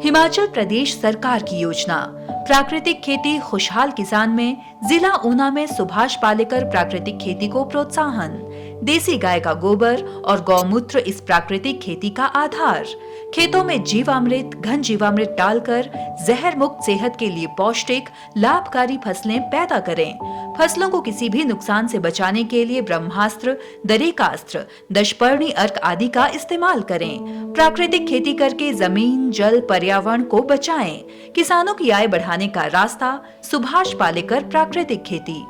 हिमाचल प्रदेश सरकार की योजना प्राकृतिक खेती खुशहाल किसान में जिला ऊना में सुभाष पालेकर प्राकृतिक खेती को प्रोत्साहन। देसी गाय का गोबर और गौमूत्र इस प्राकृतिक खेती का आधार। खेतों में जीवामृत घन जीवामृत डालकर जहर मुक्त सेहत के लिए पौष्टिक लाभकारी फसलें पैदा करें। फसलों को किसी भी नुकसान से बचाने के लिए ब्रह्मास्त्र, दरेकास्त्र, दशपर्णी अर्क आदि का इस्तेमाल करें। प्राकृतिक खेती करके जमीन, जल, पर्यावरण को बचाएं। किसानों की आय बढ़ाने का रास्ता सुभाष पालेकर प्राकृतिक खेती।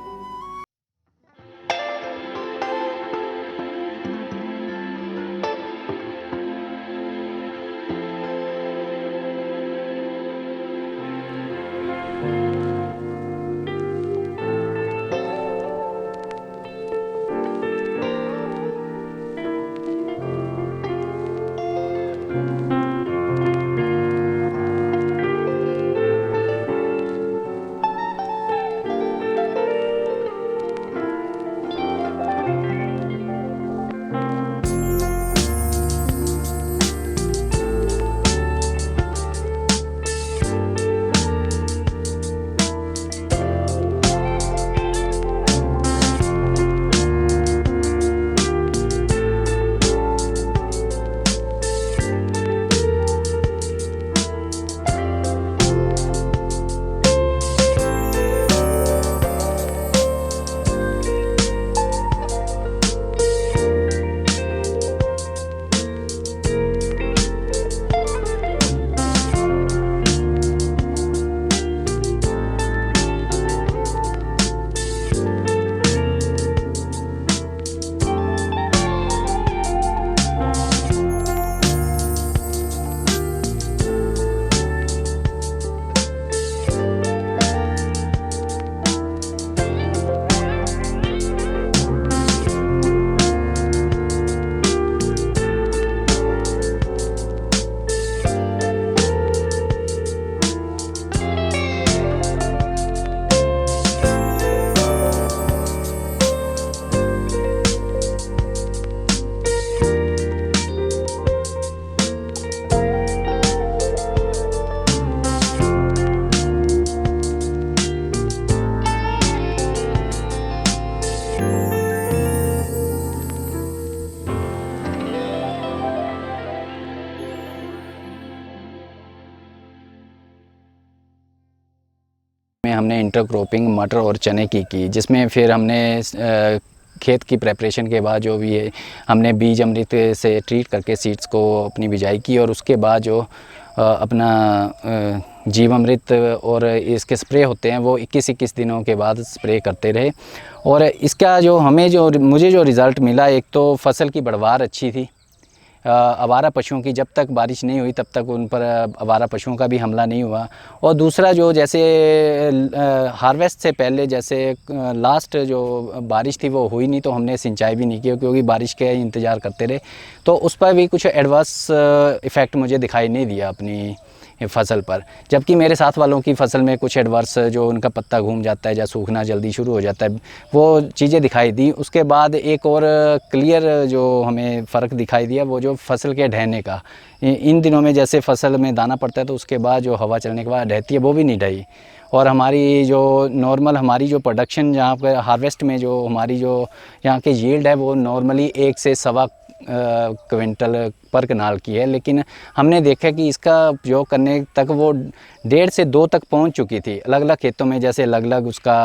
हमने इंटरक्रॉपिंग मटर और चने की जिसमें फिर हमने खेत की प्रेपरेशन के बाद जो भी है हमने बीज अमृत से ट्रीट करके सीड्स को अपनी बिजाई की और उसके बाद जो अपना जीवामृत और इसके स्प्रे होते हैं वो 21-21 दिनों के बाद स्प्रे करते रहे। और इसका जो मुझे जो रिज़ल्ट मिला, एक तो फसल की बढ़वार अच्छी थी। आवारा पशुओं की जब तक बारिश नहीं हुई तब तक उन पर आवारा पशुओं का भी हमला नहीं हुआ। और दूसरा जो जैसे हार्वेस्ट से पहले जैसे लास्ट जो बारिश थी वो हुई नहीं, तो हमने सिंचाई भी नहीं की क्योंकि बारिश के इंतज़ार करते रहे, तो उस पर भी कुछ एडवर्स इफ़ेक्ट मुझे दिखाई नहीं दिया अपनी फसल पर। जबकि मेरे साथ वालों की फसल में कुछ एडवर्स, जो उनका पत्ता घूम जाता है या सूखना जल्दी शुरू हो जाता है, वो चीज़ें दिखाई दी। उसके बाद एक और क्लियर जो हमें फ़र्क दिखाई दिया वो जो फसल के ढहने का। इन दिनों में जैसे फसल में दाना पड़ता है तो उसके बाद जो हवा चलने के बाद ढहती है वो भी नहीं ढही। और हमारी जो नॉर्मल हमारी जो प्रोडक्शन यहाँ पर हार्वेस्ट में जो हमारी जो यहाँ की यील्ड है वो नॉर्मली 1 से सवा क्विंटल पर कनाल की है, लेकिन हमने देखा कि इसका उपयोग करने तक वो 1.5 से 2 तक पहुंच चुकी थी अलग अलग खेतों में, जैसे अलग अलग उसका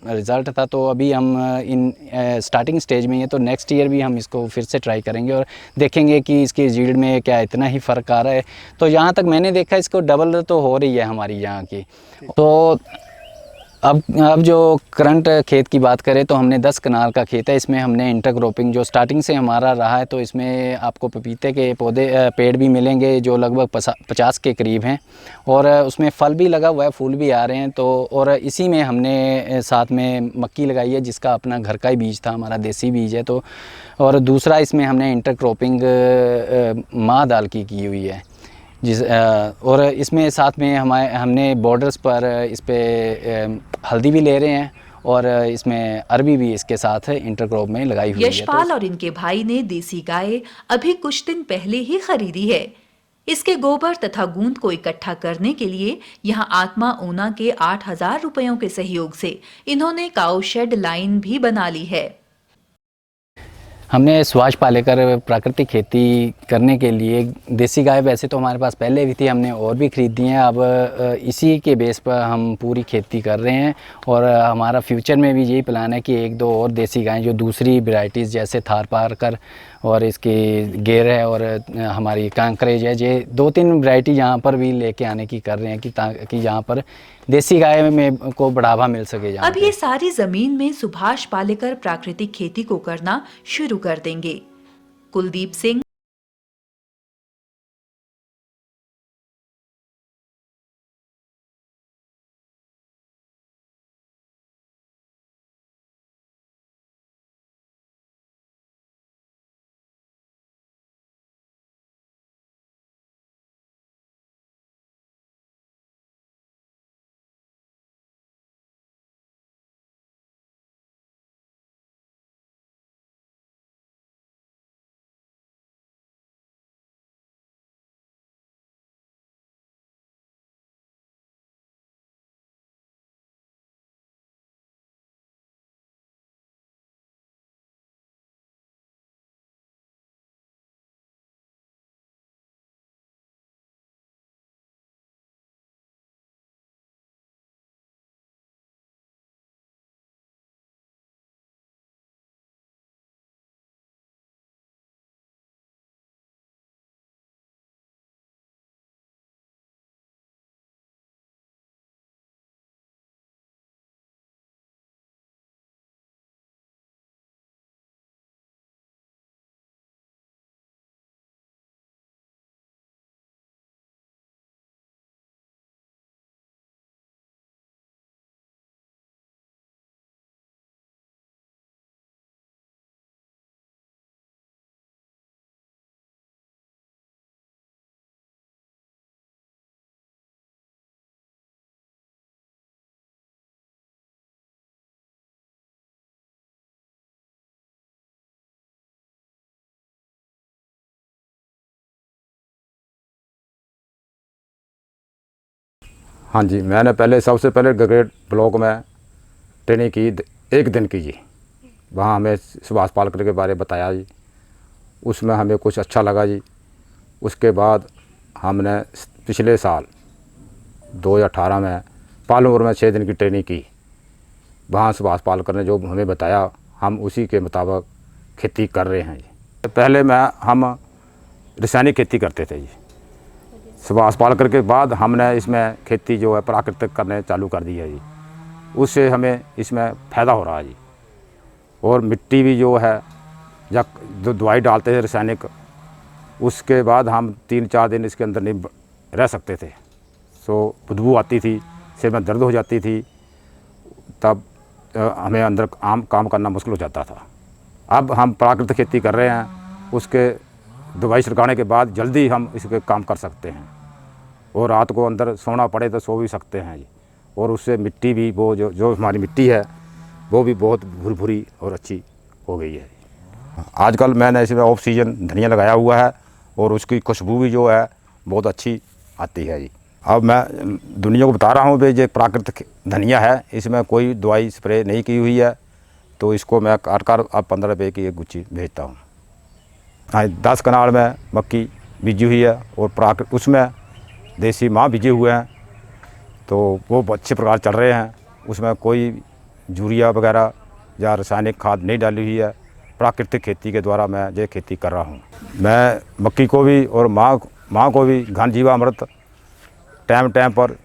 रिज़ल्ट था। तो अभी हम इन स्टार्टिंग स्टेज में है, तो नेक्स्ट ईयर भी हम इसको फिर से ट्राई करेंगे और देखेंगे कि इसकी यील्ड में क्या इतना ही फ़र्क आ रहा है। तो यहाँ तक मैंने देखा इसको डबल तो हो रही है हमारी यहाँ की। तो अब जो करंट खेत की बात करें तो हमने 10 कनाल का खेत है। इसमें हमने इंटरक्रॉपिंग जो स्टार्टिंग से हमारा रहा है, तो इसमें आपको पपीते के पेड़ भी मिलेंगे जो लगभग 50 के करीब हैं, और उसमें फल भी लगा हुआ है, फूल भी आ रहे हैं। तो और इसी में हमने साथ में मक्की लगाई है जिसका अपना घर का ही बीज था, हमारा देसी बीज है। तो और दूसरा इसमें हमने इंटरक्रॉपिंग माह दाल की हुई है और इसमें साथ में हमने बॉर्डर्स पर इस पर हल्दी भी ले रहे हैं और इसमें अरबी भी इसके साथ इंटरक्रॉप में लगाई हुई है। यशपाल और इनके भाई ने देसी गाय अभी कुछ दिन पहले ही खरीदी है। इसके गोबर तथा गूंद को इकट्ठा करने के लिए यहां आत्मा ऊना के 8,000 रुपयों के सहयोग से इन्होंने काऊ शेड लाइन भी बना ली है। हमने सुभाष पालेकर प्राकृतिक खेती करने के लिए देसी गाय वैसे तो हमारे पास पहले भी थी, हमने और भी खरीदी हैं। अब इसी के बेस पर हम पूरी खेती कर रहे हैं और हमारा फ्यूचर में भी यही प्लान है कि एक दो और देसी गायें जो दूसरी वैरायटीज़ जैसे थार पारकर और इसकी गेर है और हमारी कांकरेज है, ये 2-3 वैरायटी यहाँ पर भी लेके आने की कर रहे हैं कि ताकि यहाँ पर देसी गाय में को बढ़ावा मिल सके। अब ये सारी जमीन में सुभाष पालेकर प्राकृतिक खेती को करना शुरू कर देंगे। कुलदीप सिंह। हाँ जी, मैंने पहले सबसे पहले गगरेट ब्लॉक में ट्रेनिंग की, 1 दिन की जी। वहाँ हमें सुभाष पालेकर के बारे में बताया जी, उसमें हमें कुछ अच्छा लगा जी। उसके बाद हमने पिछले साल 2018 में पालमपुर में 6 दिन की ट्रेनिंग की। वहाँ सुभाष पालेकर ने जो हमें बताया हम उसी के मुताबिक खेती कर रहे हैं जी। पहले हम रासायनिक खेती करते थे जी। सुभाष पालेकर के बाद हमने इसमें खेती जो है प्राकृतिक करने चालू कर दी है जी। उससे हमें इसमें फ़ायदा हो रहा है जी। और मिट्टी भी जो है जब जो दवाई डालते थे रासायनिक, उसके बाद हम 3-4 दिन इसके अंदर नहीं रह सकते थे। सो बदबू आती थी, सिर में दर्द हो जाती थी, तब हमें अंदर काम करना मुश्किल हो जाता था। अब हम प्राकृतिक खेती कर रहे हैं, उसके दवाई छिड़काने के बाद जल्दी हम इसके काम कर सकते हैं और रात को अंदर सोना पड़े तो सो भी सकते हैं जी। और उससे मिट्टी भी वो जो हमारी मिट्टी है वो भी बहुत भुरभुरी और अच्छी हो गई है। आजकल मैंने इसमें ऑफ सीजन धनिया लगाया हुआ है और उसकी खुशबू भी जो है बहुत अच्छी आती है जी। अब मैं दुनिया को बता रहा हूँ भाई ये प्राकृतिक धनिया है, इसमें कोई दवाई स्प्रे नहीं की हुई है, तो इसको मैं काट कर अब 15 रुपये की एक गुच्छी भेजता हूँ। हाँ, 10 कनाल में मक्की बीजी हुई है और उसमें देसी माँ बीजे हुए हैं, तो वो अच्छे प्रकार चल रहे हैं। उसमें कोई यूरिया वगैरह या रासायनिक खाद नहीं डाली हुई है। प्राकृतिक खेती के द्वारा मैं ये खेती कर रहा हूँ। मैं मक्की को भी और माँ को भी घन जीवामृत टाइम पर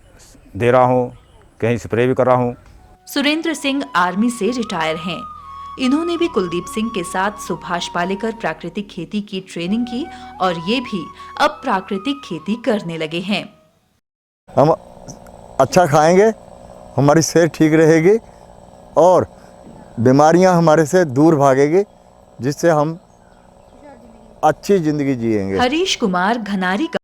दे रहा हूँ, कहीं स्प्रे भी कर रहा हूँ। सुरेंद्र सिंह आर्मी से रिटायर हैं। इन्होंने भी कुलदीप सिंह के साथ सुभाष पालेकर प्राकृतिक खेती की ट्रेनिंग की और ये भी अब प्राकृतिक खेती करने लगे हैं। हम अच्छा खाएंगे, हमारी सेहत ठीक रहेगी और बीमारियां हमारे से दूर भागेगी, जिससे हम अच्छी ज़िंदगी जिएंगे। हरीश कुमार घनारी का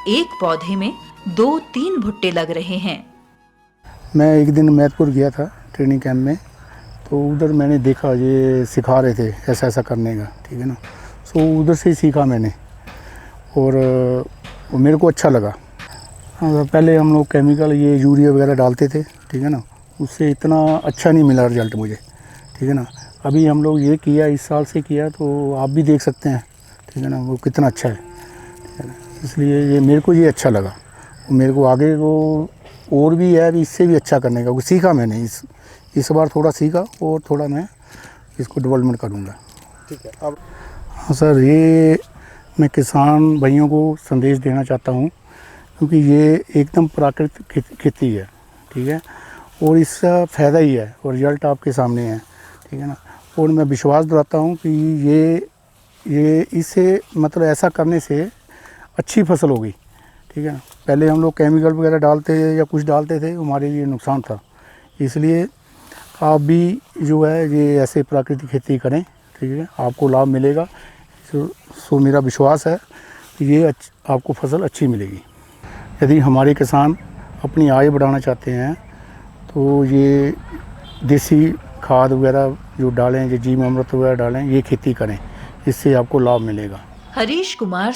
एक पौधे में 2-3 भुट्टे लग रहे हैं। मैं एक दिन मैदपुर गया था ट्रेनिंग कैंप में, तो उधर मैंने देखा ये सिखा रहे थे ऐसा ऐसा करने का, ठीक है ना। सो उधर से ही सीखा मैंने और वो मेरे को अच्छा लगा। पहले हम लोग केमिकल ये यूरिया वगैरह डालते थे, ठीक है ना, उससे इतना अच्छा नहीं मिला रिजल्ट मुझे, ठीक है ना। अभी हम लोग ये किया, इस साल से किया, तो आप भी देख सकते हैं, ठीक है ना, वो कितना अच्छा है, ठीक है ना। इसलिए ये मेरे को ये अच्छा लगा, मेरे को आगे को और भी है, अभी इससे भी अच्छा करने का वो सीखा मैंने। इस बार थोड़ा सीखा और थोड़ा मैं इसको डेवलपमेंट करूँगा। ठीक है। अब हाँ सर, ये मैं किसान भाइयों को संदेश देना चाहता हूँ, क्योंकि ये एकदम प्राकृतिक खेती है, ठीक है, और इसका फ़ायदा ही है और रिजल्ट आपके सामने है, ठीक है ना। और मैं विश्वास दिलाता हूँ कि ये इससे मतलब ऐसा करने से अच्छी फसल होगी, ठीक है ना। पहले हम लोग केमिकल वगैरह डालते या कुछ डालते थे, हमारे लिए नुकसान था। इसलिए आप भी जो है ये ऐसे प्राकृतिक खेती करें, ठीक है, आपको लाभ मिलेगा। सो मेरा विश्वास है कि ये आपको फसल अच्छी मिलेगी। यदि हमारे किसान अपनी आय बढ़ाना चाहते हैं तो ये देसी खाद वगैरह जो डालें, जो जीवामृत वगैरह डालें, ये खेती करें, इससे आपको लाभ मिलेगा। हरीश कुमार